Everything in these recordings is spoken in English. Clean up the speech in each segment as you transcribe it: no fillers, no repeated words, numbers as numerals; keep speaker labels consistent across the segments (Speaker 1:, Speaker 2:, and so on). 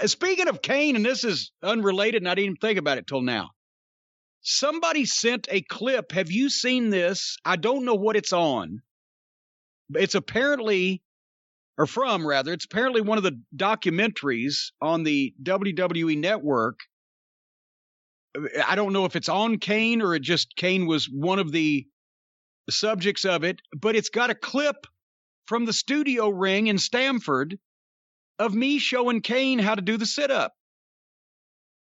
Speaker 1: Speaking of Kane, and this is unrelated, and I didn't even think about it till now. Somebody sent a clip. Have you seen this? I don't know what it's on. It's apparently, or from rather, it's apparently one of the documentaries on the WWE network. I don't know if it's on Kane or it just Kane was one of the subjects of it, but it's got a clip from the studio ring in Stamford of me showing Kane how to do the sit-up.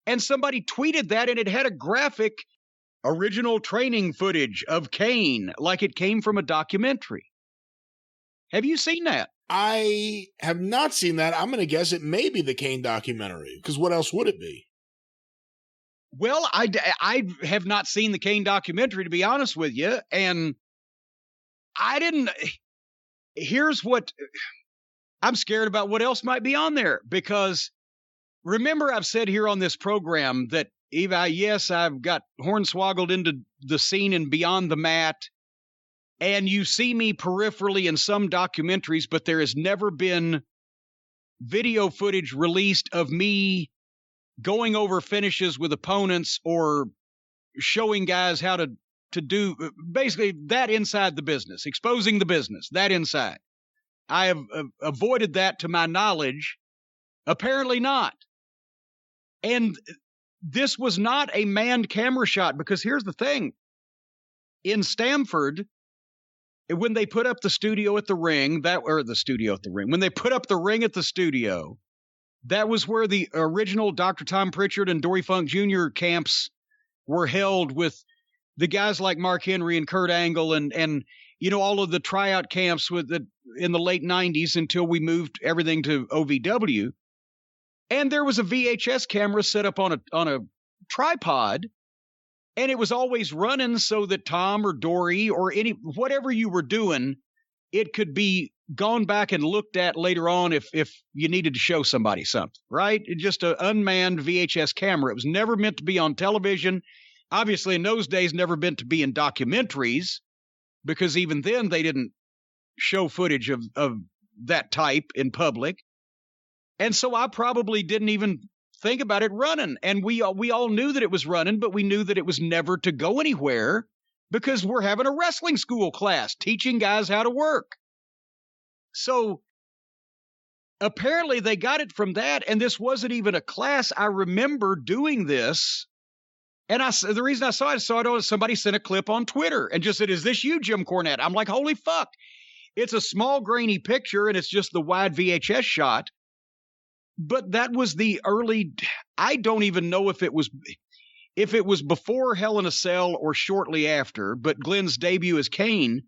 Speaker 1: And somebody tweeted that, and it had a graphic original training footage of Kane, like it came from a documentary. Have you seen that?
Speaker 2: I have not seen that. I'm going to guess it may be the Kane documentary, because what else would it be?
Speaker 1: Well, I have not seen the Kane documentary, to be honest with you, and I didn't. Here's what I'm scared about: what else might be on there, because remember I've said here on this program that yes, I've got hornswoggled into the scene and beyond the mat, and you see me peripherally in some documentaries, but there has never been video footage released of me going over finishes with opponents or showing guys how to do basically that inside the business, exposing the business, that inside. I have avoided that to my knowledge. Apparently not. And this was not a manned camera shot, because here's the thing. In Stamford, when they put up the studio at the ring, when they put up the ring at the studio, that was where the original Dr. Tom Pritchard and Dory Funk Jr. camps were held, with the guys like Mark Henry and Kurt Angle and all of the tryout camps in the late 90s until we moved everything to OVW. And there was a VHS camera set up on a tripod, and it was always running so that Tom or Dory or whatever you were doing, it could be gone back and looked at later on if you needed to show somebody something, right? Just an unmanned VHS camera. It was never meant to be on television. Obviously, in those days, never meant to be in documentaries, because even then they didn't show footage of that type in public. And so I probably didn't even think about it running. And we all knew that it was running, but we knew that it was never to go anywhere, because we're having a wrestling school class teaching guys how to work. So apparently they got it from that, and this wasn't even a class. I remember doing this, and the reason I saw it, somebody sent a clip on Twitter and just said, "Is this you, Jim Cornette?" I'm like, holy fuck. It's a small, grainy picture, and it's just the wide VHS shot. But that was the early, I don't even know if it was before Hell in a Cell or shortly after, but Glenn's debut as Kane.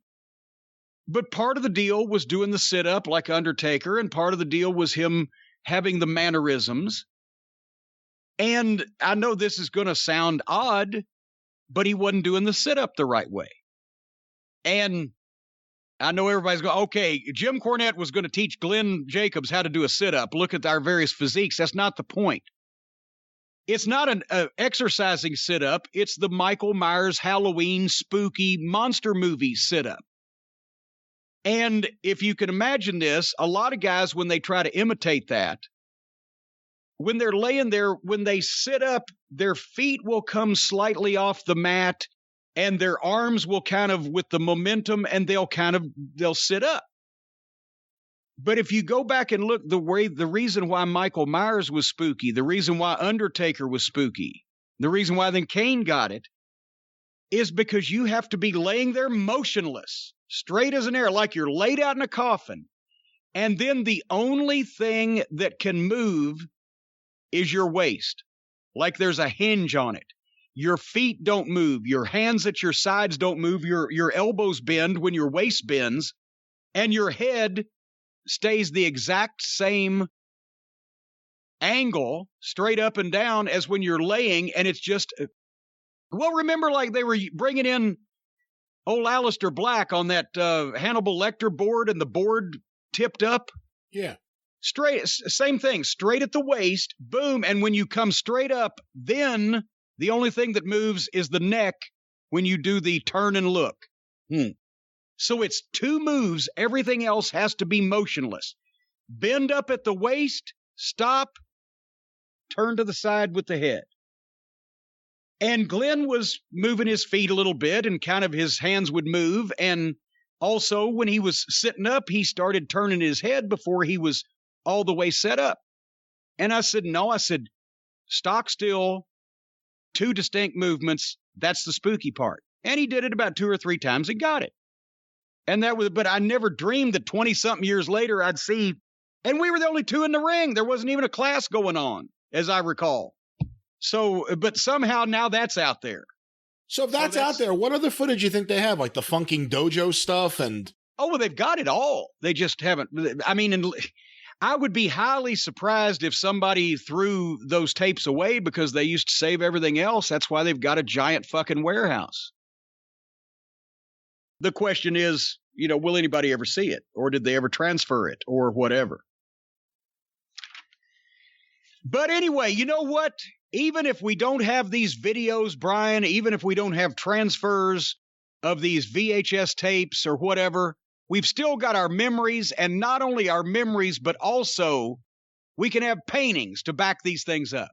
Speaker 1: But part of the deal was doing the sit-up like Undertaker, and part of the deal was him having the mannerisms. And I know this is going to sound odd, but he wasn't doing the sit-up the right way. And I know everybody's going, okay, Jim Cornette was going to teach Glenn Jacobs how to do a sit-up. Look at our various physiques. That's not the point. It's not an exercising sit-up. It's the Michael Myers Halloween spooky monster movie sit-up. And if you can imagine this, a lot of guys, when they try to imitate that, when they're laying there, when they sit up, their feet will come slightly off the mat, and their arms will kind of, with the momentum, and they'll sit up. But if you go back and look, the reason why Michael Myers was spooky, the reason why Undertaker was spooky, the reason why then Kane got it, is because you have to be laying there motionless, straight as an arrow, like you're laid out in a coffin. And then the only thing that can move is your waist, like there's a hinge on it. Your feet don't move. Your hands at your sides don't move. Your elbows bend when your waist bends, and your head stays the exact same angle, straight up and down, as when you're laying. And it's just, well, remember, like they were bringing in old Aleister Black on that Hannibal Lecter board, and the board tipped up.
Speaker 2: Yeah.
Speaker 1: Straight, same thing, straight at the waist, boom. And when you come straight up, then the only thing that moves is the neck when you do the turn and look. So it's two moves. Everything else has to be motionless. Bend up at the waist, stop, turn to the side with the head. And Glenn was moving his feet a little bit and kind of his hands would move. And also when he was sitting up, he started turning his head before he was all the way set up. And I said, no, I said, stock still, 2 distinct movements. That's the spooky part. And he did it about 2 or 3 times and got it. And that was, but I never dreamed that 20 something years later I'd see, and we were the only 2 in the ring. There wasn't even a class going on, as I recall. So, but somehow now that's out there.
Speaker 2: So if that's out there, what other footage you think they have? Like the funking dojo stuff and...
Speaker 1: Oh, well, they've got it all. They just haven't. I mean, and I would be highly surprised if somebody threw those tapes away because they used to save everything else. That's why they've got a giant fucking warehouse. The question is, will anybody ever see it? Or did they ever transfer it? Or whatever. But anyway, you know what? Even if we don't have these videos, Brian, even if we don't have transfers of these VHS tapes or whatever, we've still got our memories, and not only our memories, but also we can have paintings to back these things up.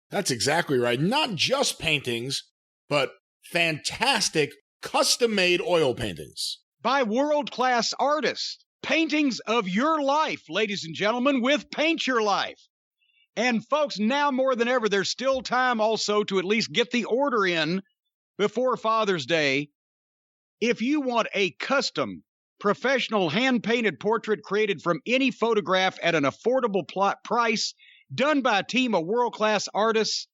Speaker 2: That's exactly right. Not just paintings, but fantastic custom-made oil paintings.
Speaker 1: By world-class artists. Paintings of your life, ladies and gentlemen, with Paint Your Life. And folks, now more than ever, there's still time also to at least get the order in before Father's Day. If you want a custom, professional, hand-painted portrait created from any photograph at an affordable price, done by a team of world-class artists,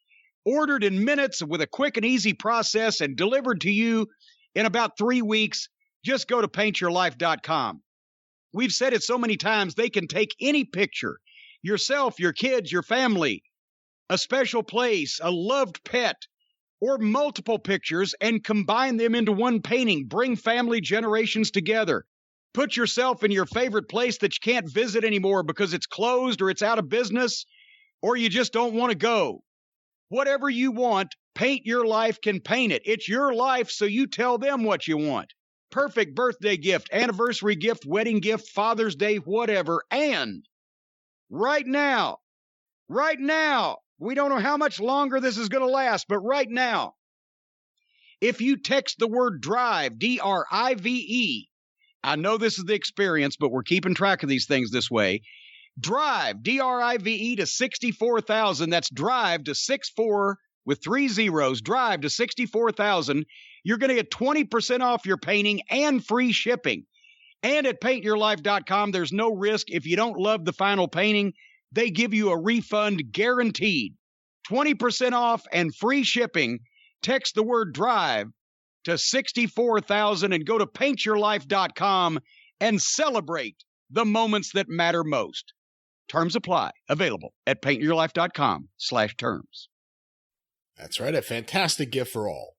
Speaker 1: ordered in minutes with a quick and easy process and delivered to you in about 3 weeks, just go to paintyourlife.com. We've said it so many times, they can take any picture, yourself, your kids, your family, a special place, a loved pet, or multiple pictures, and combine them into one painting. Bring family generations together. Put yourself in your favorite place that you can't visit anymore because it's closed or it's out of business, or you just don't want to go. Whatever you want, Paint Your Life can paint it. It's your life, so you tell them what you want. Perfect birthday gift, anniversary gift, wedding gift, Father's Day, whatever. And right now, we don't know how much longer this is going to last, but right now, if you text the word DRIVE, D-R-I-V-E, I know this is the experience, but we're keeping track of these things this way. DRIVE, D-R-I-V-E to 64,000. That's DRIVE to 64 with 3 zeros. DRIVE to 64,000. You're going to get 20% off your painting and free shipping. And at paintyourlife.com, there's no risk. If you don't love the final painting, they give you a refund guaranteed. 20% off and free shipping. Text the word DRIVE to 64,000 and go to paintyourlife.com and celebrate the moments that matter most. Terms apply. Available at paintyourlife.com/terms.
Speaker 2: That's right. A fantastic gift for all.